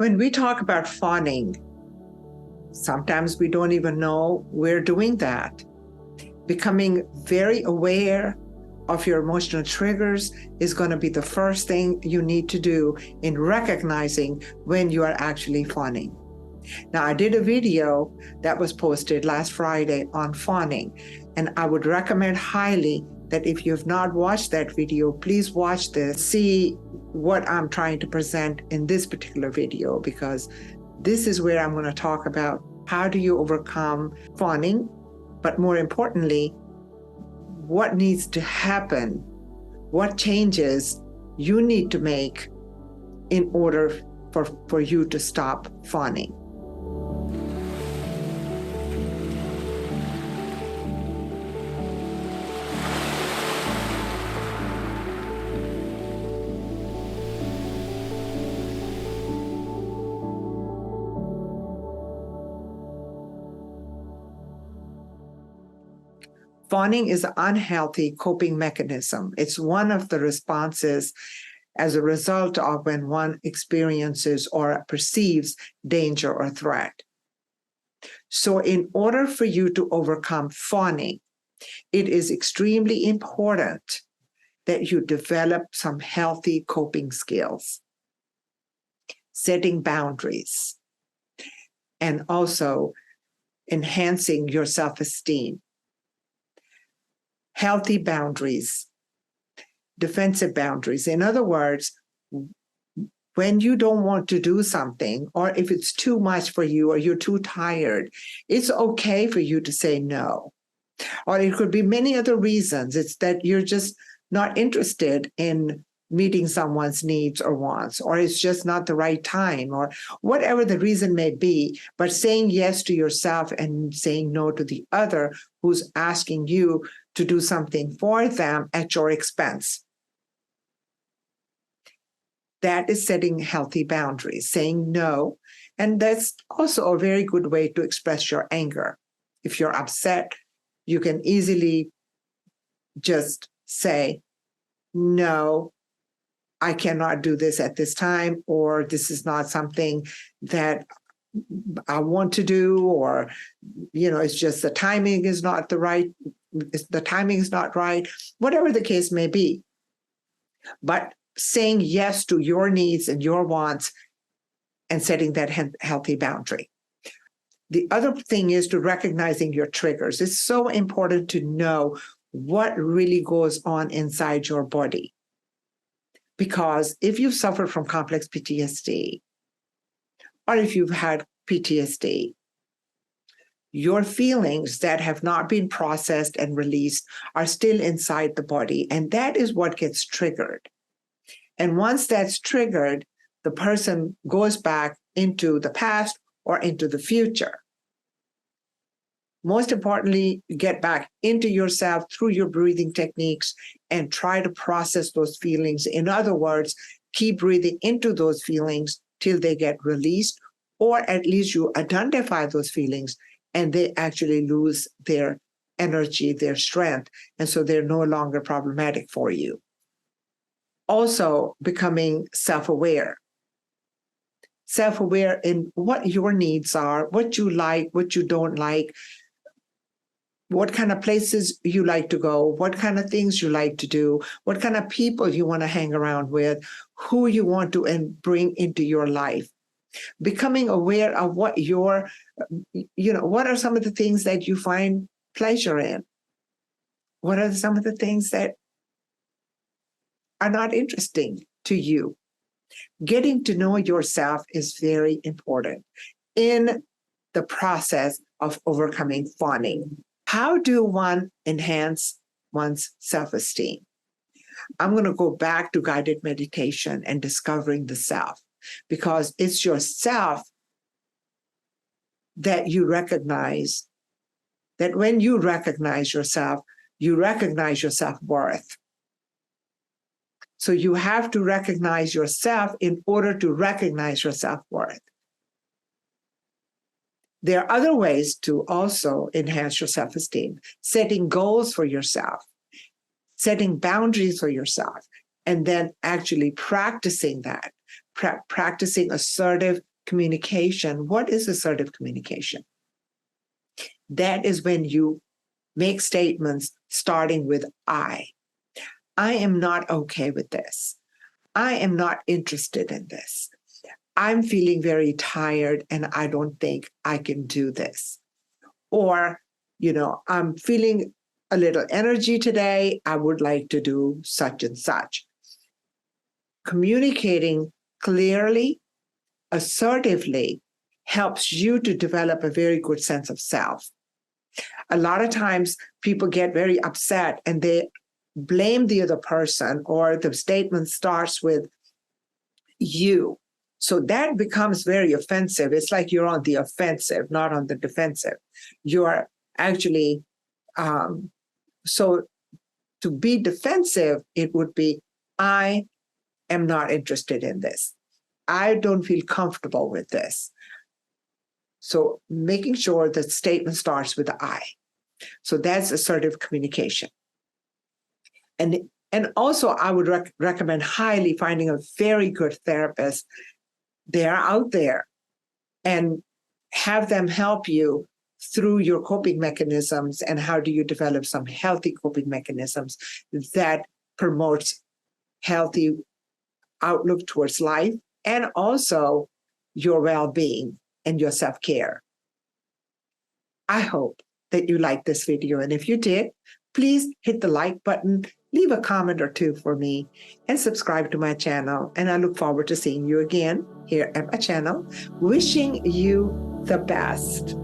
When we talk about fawning, sometimes we don't even know we're doing that. Becoming very aware of your emotional triggers is going to be the first thing you need to do in recognizing when you are actually fawning. Now, I did a video that was posted last Friday on fawning, and I would recommend highly that if you've not watched that video, please watch this, see what I'm trying to present in this particular video, because this is where I'm going to talk about how do you overcome fawning, but more importantly, what needs to happen, what changes you need to make in order for you to stop fawning. Fawning is an unhealthy coping mechanism. It's one of the responses as a result of when one experiences or perceives danger or threat. So in order for you to overcome fawning, it is extremely important that you develop some healthy coping skills, setting boundaries, and also enhancing your self-esteem. Healthy boundaries, defensive boundaries. In other words, when you don't want to do something, or if it's too much for you, or you're too tired, it's okay for you to say no. Or it could be many other reasons. It's that you're just not interested in meeting someone's needs or wants, or it's just not the right time, or whatever the reason may be. But saying yes to yourself and saying no to the other who's asking you to do something for them at your expense. That is setting healthy boundaries, saying no. And that's also a very good way to express your anger. If you're upset, you can easily just say, no, I cannot do this at this time, or this is not something that I want to do, or, it's just the timing is not right, whatever the case may be. But saying yes to your needs and your wants and setting that healthy boundary. The other thing is to recognizing your triggers. It's so important to know what really goes on inside your body. Because if you've suffered from complex PTSD, or if you've had PTSD, your feelings that have not been processed and released are still inside the body, and that is what gets triggered. And once that's triggered, the person goes back into the past or into the future. Most importantly, get back into yourself through your breathing techniques and try to process those feelings. In other words, keep breathing into those feelings till they get released, or at least you identify those feelings and they actually lose their energy, their strength, and so they're no longer problematic for you. Also, becoming self-aware. Self-aware in what your needs are, what you like, what you don't like, what kind of places you like to go, what kind of things you like to do, what kind of people you want to hang around with, who you want to bring into your life. Becoming aware of what what are some of the things that you find pleasure in? What are some of the things that are not interesting to you? Getting to know yourself is very important in the process of overcoming fawning. How do one enhance one's self-esteem? I'm going to go back to guided meditation and discovering the self, because it's yourself that you recognize, that when you recognize your self-worth. So you have to recognize yourself in order to recognize your self-worth. There are other ways to also enhance your self-esteem, setting goals for yourself, setting boundaries for yourself, and then actually practicing that, practicing assertive communication. What is assertive communication? That is when you make statements starting with I. I am not okay with this. I am not interested in this. I'm feeling very tired and I don't think I can do this. Or, I'm feeling a little energy today. I would like to do such and such. Communicating clearly, assertively, helps you to develop a very good sense of self. A lot of times people get very upset and they blame the other person, or the statement starts with you. So that becomes very offensive. It's like you're on the offensive, not on the defensive. You're actually, so to be defensive, it would be, I am not interested in this. I don't feel comfortable with this. So making sure that statement starts with I. So that's assertive communication. And also I would recommend highly finding a very good therapist. They're out there, and have them help you through your coping mechanisms and how do you develop some healthy coping mechanisms that promotes healthy outlook towards life and also your well-being and your self-care. I hope that you liked this video, and if you did, please hit the like button, leave a comment or two for me, and subscribe to my channel. And I look forward to seeing you again here at my channel. Wishing you the best.